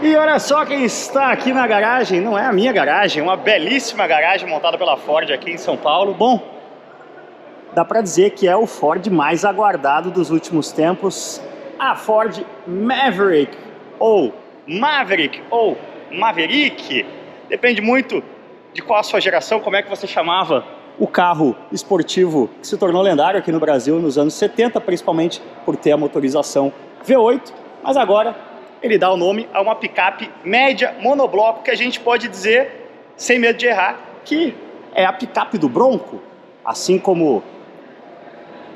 E olha só quem está aqui na garagem, não é a minha garagem, uma belíssima garagem montada pela Ford aqui em São Paulo. Bom, dá para dizer que é o Ford mais aguardado dos últimos tempos, a Ford Maverick, ou Maverick, depende muito de qual a sua geração, como é que você chamava o carro esportivo que se tornou lendário aqui no Brasil nos anos 70, principalmente por ter a motorização V8, mas agora ele dá o nome a uma picape média monobloco que a gente pode dizer, sem medo de errar, que é a picape do Bronco, assim como,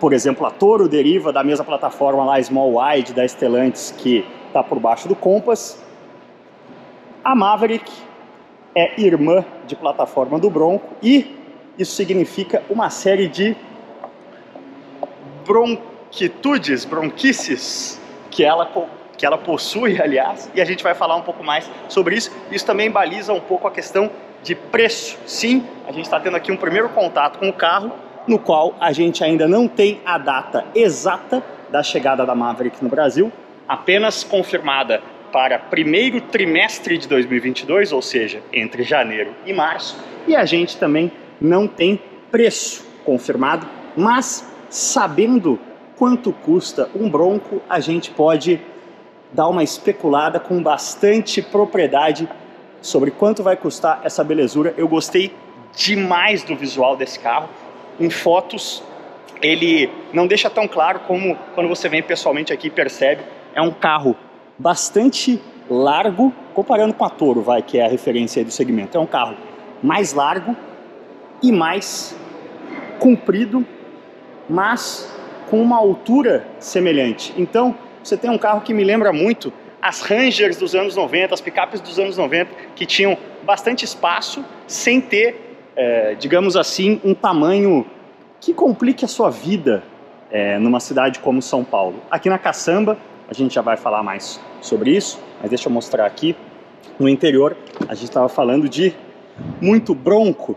por exemplo, a Toro deriva da mesma plataforma lá, Small Wide, da Stellantis, que está por baixo do Compass. A Maverick é irmã de plataforma do Bronco e isso significa uma série de bronquices que ela possui, aliás, e a gente vai falar um pouco mais sobre isso. Isso também baliza um pouco a questão de preço. Sim, a gente está tendo aqui um primeiro contato com o carro, no qual a gente ainda não tem a data exata da chegada da Maverick no Brasil, apenas confirmada para primeiro trimestre de 2022, ou seja, entre janeiro e março, e a gente também não tem preço confirmado, mas sabendo quanto custa um Bronco, a gente pode dar uma especulada com bastante propriedade sobre quanto vai custar essa belezura. Eu gostei demais do visual desse carro. Em fotos, ele não deixa tão claro como quando você vem pessoalmente aqui e percebe. É um carro bastante largo, comparando com a Toro, que é a referência aí do segmento. É um carro mais largo e mais comprido, mas com uma altura semelhante. Então, você tem um carro que me lembra muito as Rangers dos anos 90, as picapes dos anos 90, que tinham bastante espaço, sem ter, digamos assim, um tamanho que complique a sua vida numa cidade como São Paulo. Aqui na Caçamba, a gente já vai falar mais sobre isso, mas deixa eu mostrar aqui. No interior, a gente estava falando de muito Bronco.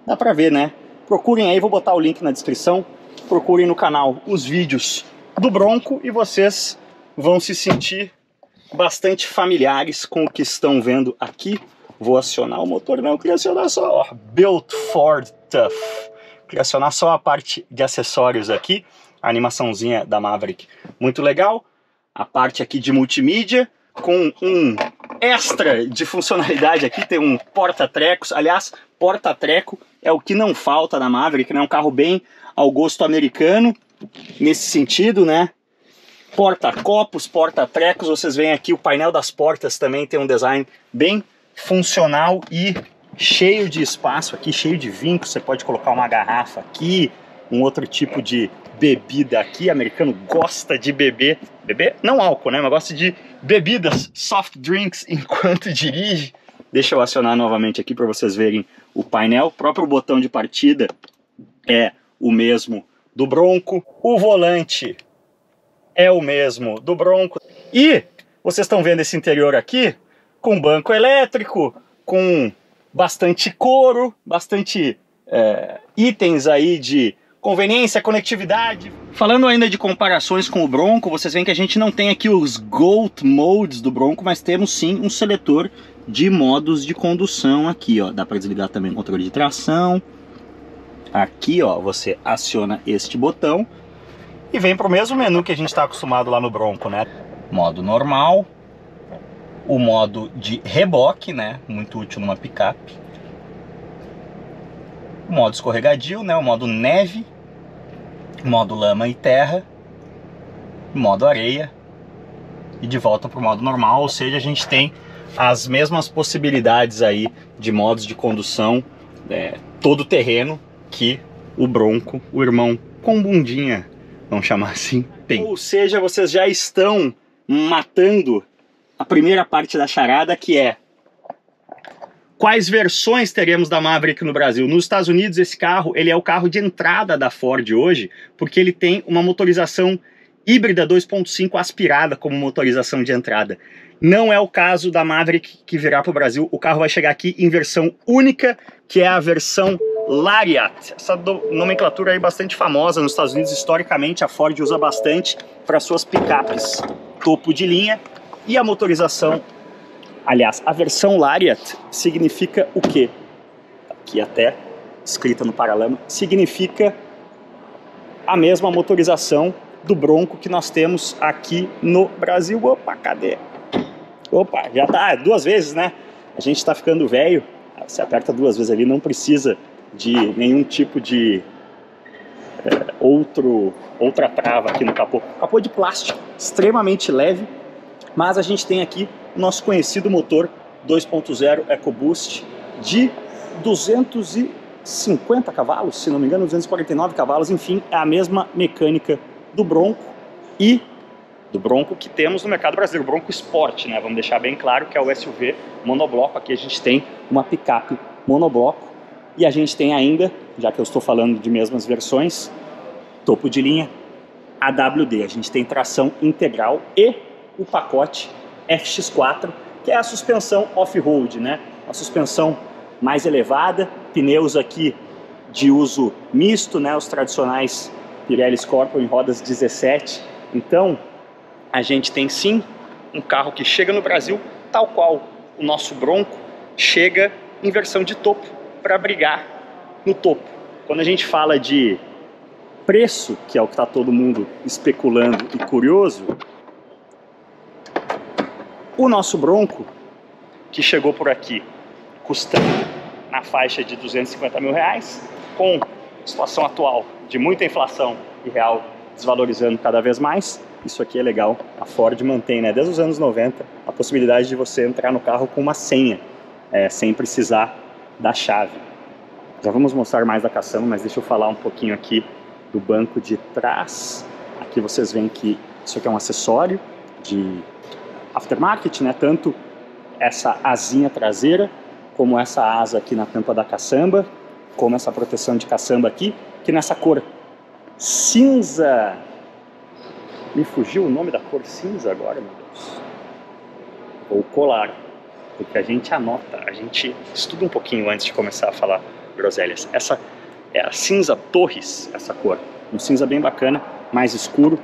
Dá pra ver, né? Procurem aí, vou botar o link na descrição. Procurem no canal os vídeos do Bronco e vocês vão se sentir bastante familiares com o que estão vendo aqui. Vou acionar o motor, não, eu queria acionar só, Built Ford Tough. Queria acionar só a parte de acessórios aqui, a animaçãozinha da Maverick, muito legal. A parte aqui de multimídia, com um extra de funcionalidade aqui, tem um porta-trecos. Aliás, porta-treco é o que não falta na Maverick, né? É um carro bem ao gosto americano, nesse sentido, né? Porta-copos, porta-trecos, vocês veem aqui o painel das portas também tem um design bem funcional e cheio de espaço aqui, cheio de vincos. Você pode colocar uma garrafa aqui, um outro tipo de bebida aqui. O americano gosta de beber não álcool, né? Mas gosta de bebidas, soft drinks, enquanto dirige. Deixa eu acionar novamente aqui para vocês verem o painel. O próprio botão de partida é o mesmo do Bronco. O volante é o mesmo do Bronco. E vocês estão vendo esse interior aqui com banco elétrico, com bastante couro, bastante itens aí de conveniência, conectividade. Falando ainda de comparações com o Bronco, vocês veem que a gente não tem aqui os Gold Modes do Bronco, mas temos sim um seletor de modos de condução aqui, ó. Dá para desligar também o controle de tração. Aqui, ó, você aciona este botão e vem para o mesmo menu que a gente está acostumado lá no Bronco, né? Modo normal, o modo de reboque, né? Muito útil numa picape. O modo escorregadio, né? O modo neve, modo lama e terra, modo areia e de volta para o modo normal. Ou seja, a gente tem as mesmas possibilidades aí de modos de condução todo terreno que o Bronco, o irmão com bundinha, vamos chamar assim, tem. Ou seja, vocês já estão matando a primeira parte da charada, que é: quais versões teremos da Maverick no Brasil? Nos Estados Unidos, esse carro ele é o carro de entrada da Ford hoje, porque ele tem uma motorização híbrida 2.5 aspirada como motorização de entrada. Não é o caso da Maverick que virá para o Brasil. O carro vai chegar aqui em versão única, que é a versão Lariat. Essa nomenclatura aí bastante famosa nos Estados Unidos. Historicamente, a Ford usa bastante para suas picapes topo de linha. E a motorização Aliás, a versão Lariat significa o quê? Aqui até escrita no paralama, significa a mesma motorização do Bronco que nós temos aqui no Brasil. Opa, cadê? Opa, já tá 2 vezes, né? A gente tá ficando velho, você aperta 2 vezes ali, não precisa de nenhum tipo de outra trava aqui no capô. Capô de plástico, extremamente leve, mas a gente tem aqui o nosso conhecido motor 2.0 EcoBoost de 250 cavalos, se não me engano, 249 cavalos, enfim, é a mesma mecânica do Bronco e do Bronco que temos no mercado brasileiro, o Bronco Sport, né? Vamos deixar bem claro que é o SUV monobloco. Aqui a gente tem uma picape monobloco e a gente tem ainda, já que eu estou falando de mesmas versões, topo de linha AWD. A gente tem tração integral e o pacote FX4, que é a suspensão off-road, né? A suspensão mais elevada, pneus aqui de uso misto, né? Os tradicionais Pirelli Scorpion em rodas 17. Então, a gente tem sim um carro que chega no Brasil, tal qual o nosso Bronco chega em versão de topo, para brigar no topo. Quando a gente fala de preço, que é o que está todo mundo especulando e curioso, o nosso Bronco, que chegou por aqui, custando na faixa de 250 mil reais, com situação atual de muita inflação e real desvalorizando cada vez mais. Isso aqui é legal, a Ford mantém, né, desde os anos 90, a possibilidade de você entrar no carro com uma senha, sem precisar da chave. Já vamos mostrar mais da caçamba, mas deixa eu falar um pouquinho aqui do banco de trás. Aqui vocês veem que isso aqui é um acessório de aftermarket, né, tanto essa asinha traseira, como essa asa aqui na tampa da caçamba, como essa proteção de caçamba aqui, que nessa cor cinza. Me fugiu o nome da cor cinza agora, meu Deus. Vou colar, porque a gente anota, a gente estuda um pouquinho antes de começar a falar groselhas. Essa é a cinza Torres, essa cor. Um cinza bem bacana, mais escuro.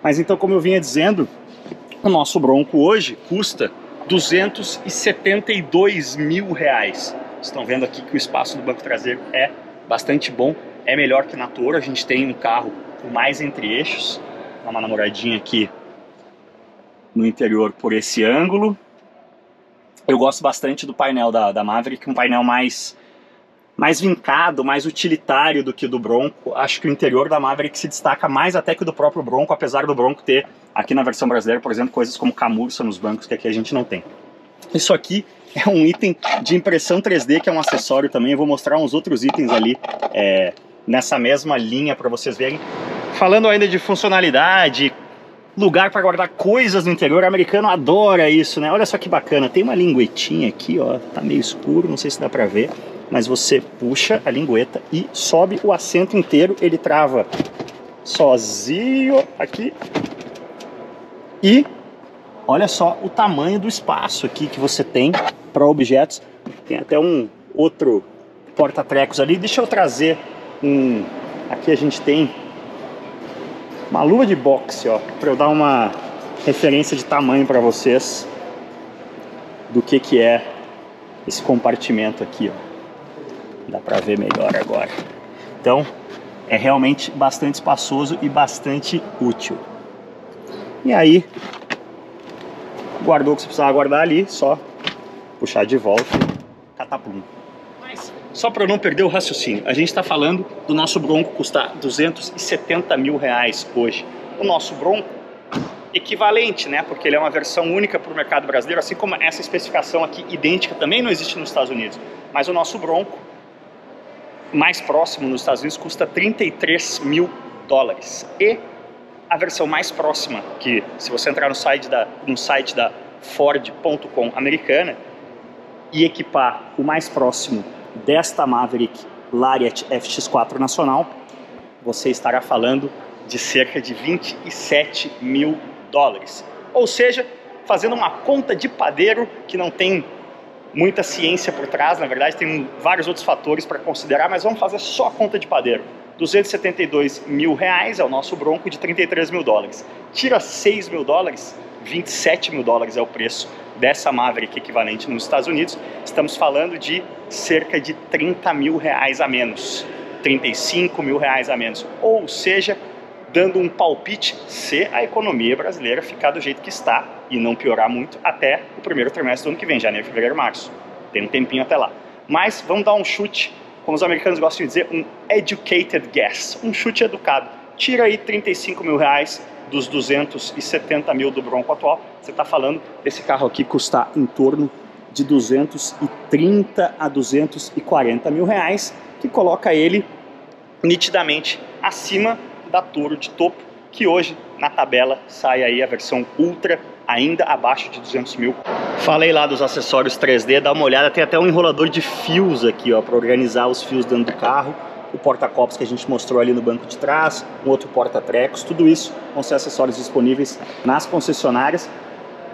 Mas então, como eu vinha dizendo, o nosso Bronco hoje custa 272 mil reais. Estão vendo aqui que o espaço do banco traseiro é bastante bom. É melhor que na Toro, a gente tem um carro com mais entre-eixos. Dá uma namoradinha aqui no interior por esse ângulo. Eu gosto bastante do painel da Maverick, um painel mais vincado, mais utilitário do que o do Bronco. Acho que o interior da Maverick se destaca mais até que o do próprio Bronco, apesar do Bronco ter, aqui na versão brasileira, por exemplo, coisas como camurça nos bancos, que aqui a gente não tem. Isso aqui é um item de impressão 3D, que é um acessório também. Eu vou mostrar uns outros itens ali nessa mesma linha para vocês verem. Falando ainda de funcionalidade, lugar para guardar coisas no interior, o americano adora isso, né? Olha só que bacana, tem uma linguetinha aqui, ó, tá meio escuro, não sei se dá para ver, mas você puxa a lingueta e sobe o assento inteiro, ele trava sozinho aqui. E olha só o tamanho do espaço aqui que você tem para objetos. Tem até um outro porta-trecos ali. Deixa eu trazer aqui a gente tem uma luva de boxe, ó, para eu dar uma referência de tamanho para vocês do que é esse compartimento aqui, ó. Dá para ver melhor agora. Então, é realmente bastante espaçoso e bastante útil. E aí, guardou o que você precisava guardar ali, só puxar de volta e catapum. Mas, só para eu não perder o raciocínio, a gente está falando do nosso Bronco custar 270 mil reais hoje. O nosso Bronco equivalente, né? Porque ele é uma versão única para o mercado brasileiro, assim como essa especificação aqui, idêntica, também não existe nos Estados Unidos. Mas o nosso Bronco, mais próximo nos Estados Unidos, custa 33 mil dólares. E a versão mais próxima, que se você entrar no site da Ford.com americana e equipar o mais próximo desta Maverick Lariat FX4 nacional, você estará falando de cerca de 27 mil dólares. Ou seja, fazendo uma conta de padeiro que não tem muita ciência por trás, na verdade tem vários outros fatores para considerar, mas vamos fazer só a conta de padeiro. 272 mil reais é o nosso Bronco de 33 mil dólares. Tira 6 mil dólares, 27 mil dólares é o preço dessa Maverick equivalente nos Estados Unidos, estamos falando de cerca de 30 mil reais a menos, 35 mil reais a menos, ou seja, dando um palpite, se a economia brasileira ficar do jeito que está e não piorar muito até o primeiro trimestre do ano que vem, janeiro, fevereiro, março. Tem um tempinho até lá. Mas vamos dar um chute, como os americanos gostam de dizer, um educated guess, um chute educado. Tira aí 35 mil reais dos 270 mil do Bronco atual, você está falando desse carro aqui custar em torno de 230 a 240 mil reais, que coloca ele nitidamente acima da Toro de topo, que hoje na tabela sai aí a versão Ultra, ainda abaixo de 200 mil. Falei lá dos acessórios 3D, dá uma olhada, tem até um enrolador de fios aqui, ó, para organizar os fios dentro do carro, o porta-copos que a gente mostrou ali no banco de trás, um outro porta-trecos, tudo isso vão ser acessórios disponíveis nas concessionárias.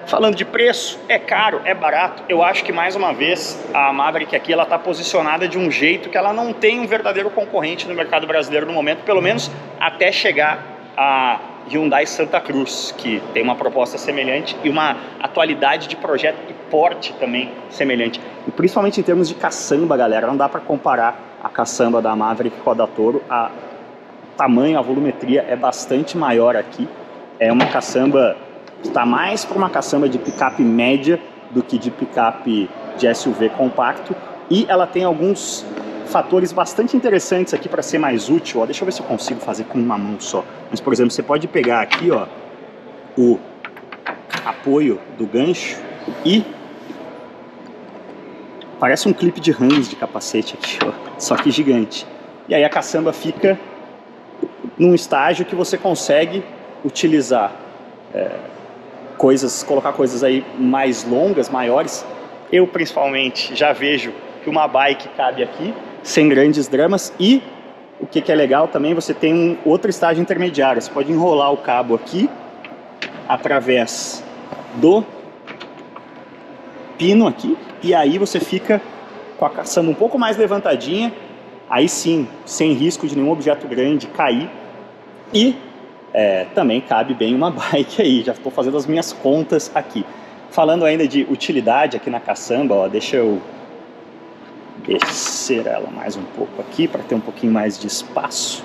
Falando de preço, é caro, é barato, eu acho que mais uma vez a Maverick aqui ela está posicionada de um jeito que ela não tem um verdadeiro concorrente no mercado brasileiro no momento, pelo menos até chegar a Hyundai Santa Cruz, que tem uma proposta semelhante e uma atualidade de projeto e porte também semelhante. E principalmente em termos de caçamba, galera, não dá para comparar a caçamba da Maverick com a da Toro. O tamanho, a volumetria é bastante maior aqui, é uma caçamba... Está mais para uma caçamba de picape média do que de picape de SUV compacto. E ela tem alguns fatores bastante interessantes aqui para ser mais útil. Ó, deixa eu ver se eu consigo fazer com uma mão só. Mas, por exemplo, você pode pegar aqui, ó, o apoio do gancho e parece um clipe de Hans de capacete aqui, ó, só que gigante. E aí a caçamba fica num estágio que você consegue utilizar colocar coisas aí mais longas, maiores. Eu principalmente já vejo que uma bike cabe aqui sem grandes dramas. E o que é legal também, você tem um outro estágio intermediário. Você pode enrolar o cabo aqui através do pino aqui, e aí você fica com a caçamba um pouco mais levantadinha, aí sim, sem risco de nenhum objeto grande cair. E também cabe bem uma bike aí, já estou fazendo as minhas contas aqui. Falando ainda de utilidade aqui na caçamba, ó, deixa eu descer ela mais um pouco aqui para ter um pouquinho mais de espaço.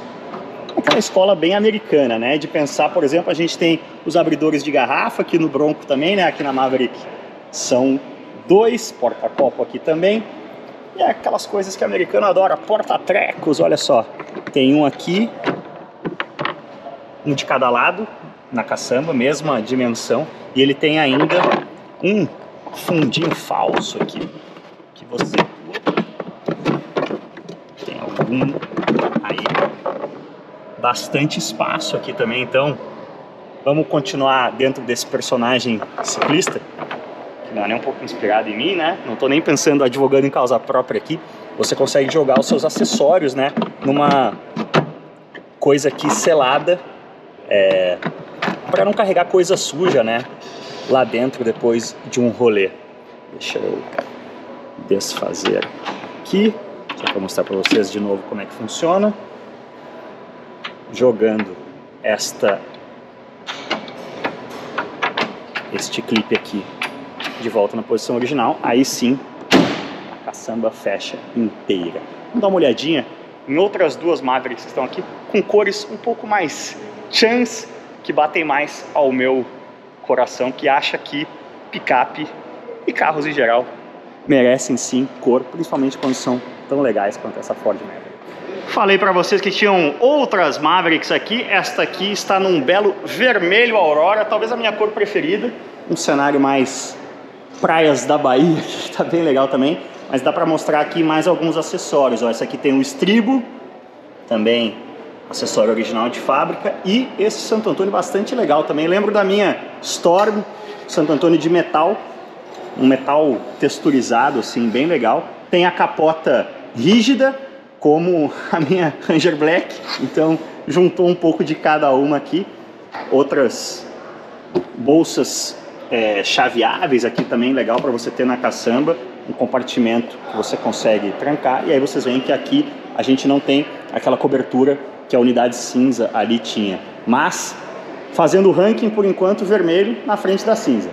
Aquela escola bem americana, né? De pensar, por exemplo, a gente tem os abridores de garrafa aqui no Bronco também, né? Aqui na Maverick são 2, porta-copo aqui também. E é aquelas coisas que o americano adora, porta-trecos, olha só. Tem um aqui, um de cada lado na caçamba, mesma dimensão, e ele tem ainda um fundinho falso aqui, que você tem aí bastante espaço aqui também. Então vamos continuar dentro desse personagem ciclista, que não é nem um pouco inspirado em mim, né? Não tô nem pensando, advogando em causa própria aqui. Você consegue jogar os seus acessórios, né, numa coisa aqui selada, para não carregar coisa suja, né, lá dentro depois de um rolê. Deixa eu desfazer aqui, só para mostrar para vocês de novo como é que funciona. Jogando este clipe aqui de volta na posição original, aí sim a caçamba fecha inteira. Vamos dar uma olhadinha em outras duas Mavericks que estão aqui, com cores um pouco mais chans, que batem mais ao meu coração, que acha que picape e carros em geral merecem sim cor, principalmente quando são tão legais quanto essa Ford Maverick. Falei para vocês que tinham outras Mavericks aqui, esta aqui está num belo vermelho aurora, talvez a minha cor preferida, um cenário mais praias da Bahia, que tá bem legal também, mas dá para mostrar aqui mais alguns acessórios. Ó, essa aqui tem um estribo, também acessório original de fábrica, e esse Santo Antônio bastante legal também. Lembro da minha Storm, Santo Antônio de metal, um metal texturizado assim, bem legal. Tem a capota rígida, como a minha Ranger Black, então juntou um pouco de cada uma aqui. Outras bolsas chaveáveis aqui também, legal para você ter na caçamba, um compartimento que você consegue trancar. E aí vocês veem que aqui a gente não tem aquela cobertura que a unidade cinza ali tinha, mas fazendo o ranking por enquanto vermelho na frente da cinza.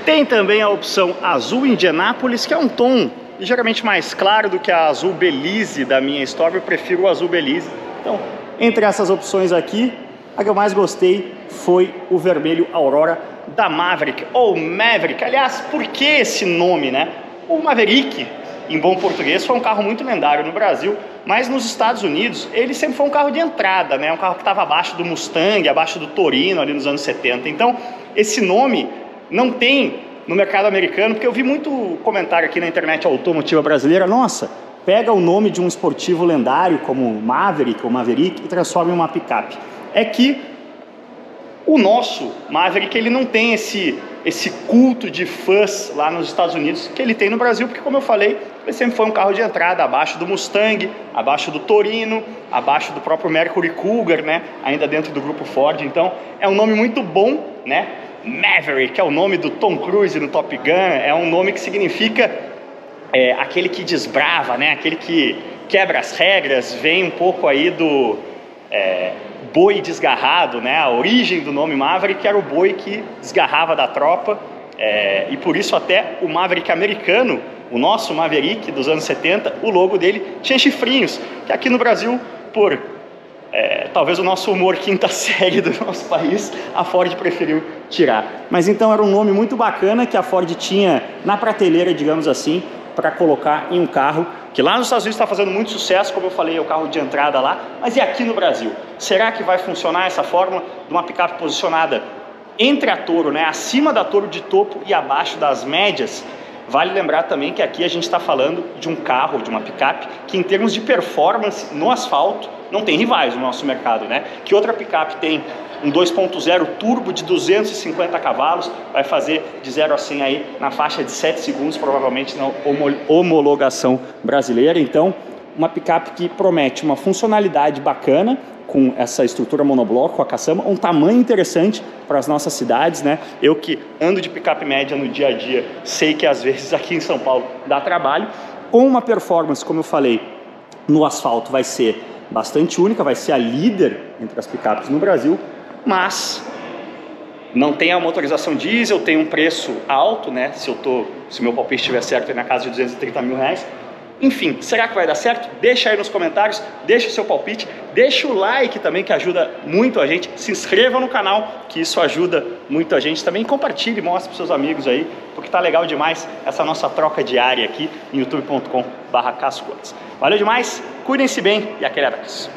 Tem também a opção azul Indianápolis, que é um tom ligeiramente mais claro do que a azul Belize da minha Storm. Eu prefiro o azul Belize. Então, entre essas opções aqui, a que eu mais gostei foi o vermelho Aurora da Maverick, ou Maverick. Aliás, por que esse nome, né? O Maverick, em bom português, foi um carro muito lendário no Brasil, mas nos Estados Unidos ele sempre foi um carro de entrada, né? Um carro que estava abaixo do Mustang, abaixo do Torino ali nos anos 70. Então, esse nome não tem no mercado americano, porque eu vi muito comentário aqui na internet automotiva brasileira: nossa, pega o nome de um esportivo lendário como Maverick ou Maverick e transforma em uma picape. É que o nosso Maverick, ele não tem esse culto de fãs lá nos Estados Unidos que ele tem no Brasil, porque, como eu falei, ele sempre foi um carro de entrada abaixo do Mustang, abaixo do Torino, abaixo do próprio Mercury Cougar, né? Ainda dentro do grupo Ford. Então, é um nome muito bom, né? Maverick é o nome do Tom Cruise no Top Gun, é um nome que significa aquele que desbrava, né? Aquele que quebra as regras, vem um pouco aí do boi desgarrado, né? A origem do nome Maverick era o boi que desgarrava da tropa, e por isso até o Maverick americano, o nosso Maverick dos anos 70, o logo dele tinha chifrinhos, que aqui no Brasil, por talvez o nosso humor quinta série do nosso país, a Ford preferiu tirar. Mas então era um nome muito bacana que a Ford tinha na prateleira, digamos assim, para colocar em um carro que lá nos Estados Unidos está fazendo muito sucesso, como eu falei, é o carro de entrada lá, mas e aqui no Brasil? Será que vai funcionar essa fórmula de uma picape posicionada entre a Toro, né, acima da Toro de topo e abaixo das médias? Vale lembrar também que aqui a gente está falando de um carro, de uma picape, que em termos de performance no asfalto não tem rivais no nosso mercado, né? Que outra picape tem um 2.0 turbo de 250 cavalos, vai fazer de 0 a 100 aí na faixa de 7 segundos, provavelmente na homologação brasileira. Então, uma picape que promete uma funcionalidade bacana, com essa estrutura monobloco, com a caçamba, um tamanho interessante para as nossas cidades, né? Eu que ando de picape média no dia a dia, sei que às vezes aqui em São Paulo dá trabalho. Com uma performance, como eu falei, no asfalto vai ser bastante única, vai ser a líder entre as picapes no Brasil, mas não tem a motorização diesel, tem um preço alto, né? Se meu palpite estiver certo, é na casa de 230 mil reais. Enfim, será que vai dar certo? Deixa aí nos comentários, deixa o seu palpite, deixa o like também, que ajuda muito a gente. Se inscreva no canal, que isso ajuda muito a gente também. Compartilhe, mostre para seus amigos aí, porque tá legal demais essa nossa troca diária aqui em youtube.com/CascoGomes. Valeu demais, cuidem-se bem e aquele abraço.